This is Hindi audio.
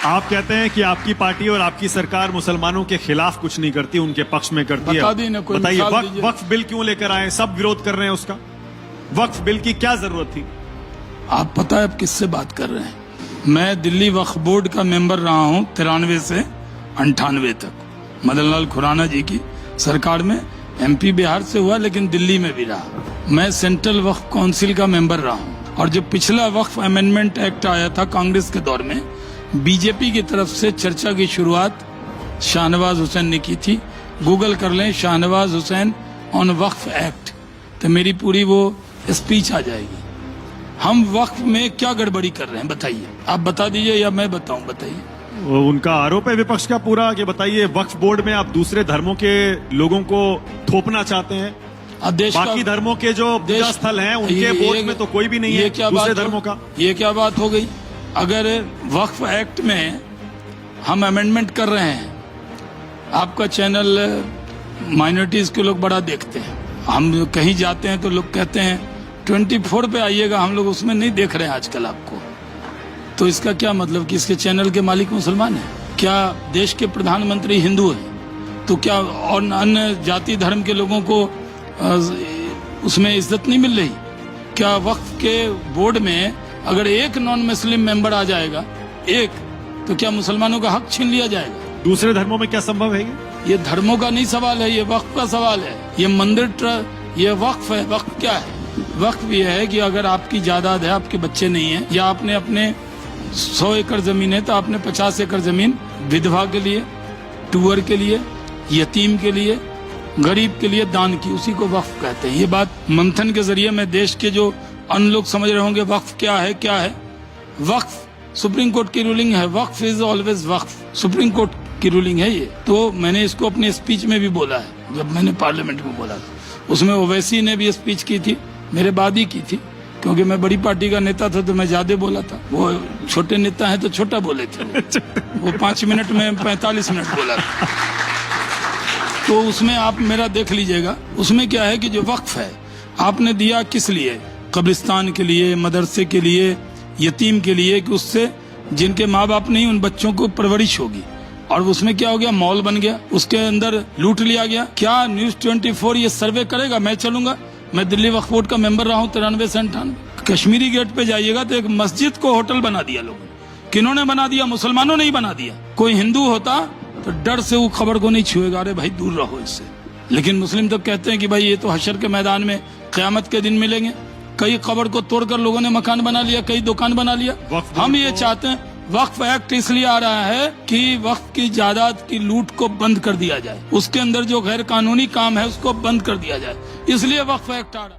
आप कहते हैं कि आपकी पार्टी और आपकी सरकार मुसलमानों के खिलाफ कुछ नहीं करती, उनके पक्ष में करती है। बताइए वक्फ बिल क्यों लेकर आए? सब विरोध कर रहे हैं उसका। वक्फ बिल की क्या जरूरत थी? आप पता है आप किससे बात कर रहे हैं? मैं दिल्ली वक्फ बोर्ड का मेंबर रहा हूं 93 से 98 तक, मदन लाल खुराना जी की सरकार में। एमपी बिहार से हुआ लेकिन दिल्ली में भी रहा। मैं सेंट्रल वक्फ काउंसिल का मेंबर रहा हूं। और जो पिछला वक्फ अमेंडमेंट एक्ट आया था कांग्रेस के दौर में, बीजेपी की तरफ से चर्चा की शुरुआत शाहनवाज हुसैन ने की थी। गूगल कर लें Shahnawaz Hussain on Waqf act, तो मेरी पूरी वो स्पीच आ जाएगी। हम वक्फ में क्या गड़बड़ी कर रहे हैं बताइए, आप बता दीजिए या मैं बताऊं? बताइए। उनका आरोप है विपक्ष का पूरा कि बताइए वक्फ बोर्ड में आप दूसरे धर्मों के लोगों को थोपना चाहते हैं। बाकी धर्मों के जो पूजा स्थल हैं उनके बोर्ड में तो कोई भी नहीं है दूसरे धर्मों का। ये क्या बात हो गई? अगर वक्फ एक्ट में हम अमेंडमेंट कर रहे हैं, आपका चैनल माइनॉरिटीज के लोग बड़ा देखते हैं, हम कहीं जाते हैं तो लोग कहते हैं 24 पे आइएगा, हम लोग उसमें नहीं देख रहे हैं आजकल आपको। तो इसका क्या मतलब कि इसके चैनल के मालिक मुसलमान हैं? क्या देश के प्रधानमंत्री हिंदू हैं? तो क्या और अन्य जाति धर्म के लोगों को उसमें इज्जत नहीं मिल रही? क्या वक्फ के बोर्ड में अगर एक नॉन मुस्लिम मेंबर आ जाएगा, एक, तो क्या मुसलमानों का हक छीन लिया जाएगा? दूसरे धर्मों में क्या संभव है? ये धर्मों का नहीं सवाल है, ये वक्फ का सवाल है। ये मंदिर ये वक्फ है। वक्फ क्या है? वक्फ ये है कि अगर आपकी जायदाद है, आपके बच्चे नहीं है, या आपने अपने 100 एकड़ जमीन है तो आपने 50 एकड़ जमीन विधवा के लिए, टूअर के लिए, यतीम के लिए, गरीब के लिए दान की, उसी को वक्फ कहते हैं। ये बात मंथन के जरिए मैं देश के जो अन्य लोग समझ रहे होंगे वक्फ क्या है। क्या है वक्फ? सुप्रीम कोर्ट की रूलिंग है, waqf is always waqf. Supreme Court की रूलिंग है ये। तो मैंने इसको अपनी स्पीच में भी बोला है, जब मैंने पार्लियामेंट में बोला था। उसमें ओवैसी ने भी स्पीच की थी, मेरे बाद ही की थी, क्योंकि मैं बड़ी पार्टी का नेता था तो मैं ज्यादा बोला था। वो छोटे नेता है तो छोटा बोले थे। वो 5 मिनट में 45 मिनट बोला था। तो उसमें आप मेरा देख लीजिएगा। उसमें क्या है कि जो वक्फ है आपने दिया किस लिए? कब्रिस्तान के लिए, मदरसे के लिए, यतीम के लिए, कि उससे जिनके माँ बाप नहीं उन बच्चों को परवरिश होगी। और उसमें क्या हो गया? मॉल बन गया, उसके अंदर लूट लिया गया। क्या न्यूज 24 ये सर्वे करेगा? मैं चलूंगा। मैं दिल्ली वक्फ बोर्ड का मेंबर रहा हूँ 93 से 98। कश्मीरी गेट पे जाइएगा तो एक मस्जिद को होटल बना दिया लोगों ने। किन्होंने बना दिया? मुसलमानों ने ही बना दिया। कोई हिंदू होता तो डर से वो खबर को नहीं छुएगा, अरे भाई दूर रहो इससे। लेकिन मुस्लिम तो कहते हैं कि भाई ये तो हशर के मैदान में क़यामत के दिन मिलेंगे। कई कब्र को तोड़कर लोगों ने मकान बना लिया, कई दुकान बना लिया। हम ये चाहते हैं, वक्फ एक्ट इसलिए आ रहा है कि वक्फ की जायदाद की लूट को बंद कर दिया जाए, उसके अंदर जो गैर कानूनी काम है उसको बंद कर दिया जाए, इसलिए वक्फ एक्ट आ रहा है।